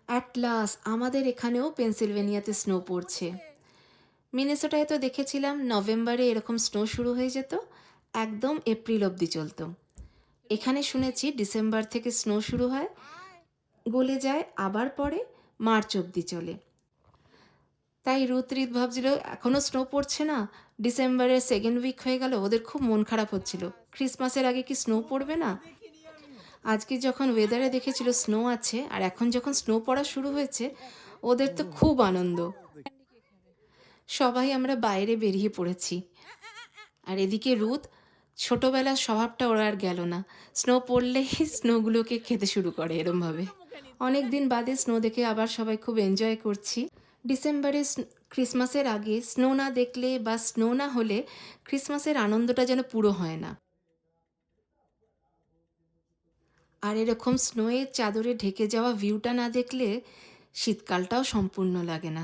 At last আমাদের এখানেও পেনসিলভেনিয়াতে snow পড়ছে। মিনেসোটায় তো দেখেছিলাম নভেম্বরে এরকম স্নো শুরু হয়ে যেত, একদম এপ্রিল অবধি চলতো। এখানে শুনেছি ডিসেম্বর থেকে স্নো শুরু হয়, গলে যায়, আবার পরে মার্চ অবধি চলে। তাই রুথ ভাবছিল এখনও স্নো পড়ছে না, ডিসেম্বরের সেকেন্ড উইক হয়ে গেল, ওদের খুব মন খারাপ হচ্ছিল, ক্রিসমাসের আগে কি স্নো পড়বে না। আজকে যখন ওয়েদারে দেখেছিল স্নো আছে আর এখন যখন স্নো পড়া শুরু হয়েছে, ওদের তো খুব আনন্দ। সবাই আমরা বাইরে বেরিয়ে পড়েছি। আর এদিকে রুথ, ছোটোবেলার স্বভাবটা ওরা আর গেল না, স্নো পড়লেই স্নোগুলোকে খেতে শুরু করে এরমভাবে। অনেক দিন বাদে স্নো দেখে আবার সবাই খুব এনজয় করছি। ডিসেম্বরে ক্রিসমাসের আগে স্নো না দেখলে বা স্নো না হলে ক্রিসমাসের আনন্দটা যেন পুরো হয় না। আর এরকম স্নোয়ের চাদরে ঢেকে যাওয়া ভিউটা না দেখলে শীতকালটাও সম্পূর্ণ লাগে না।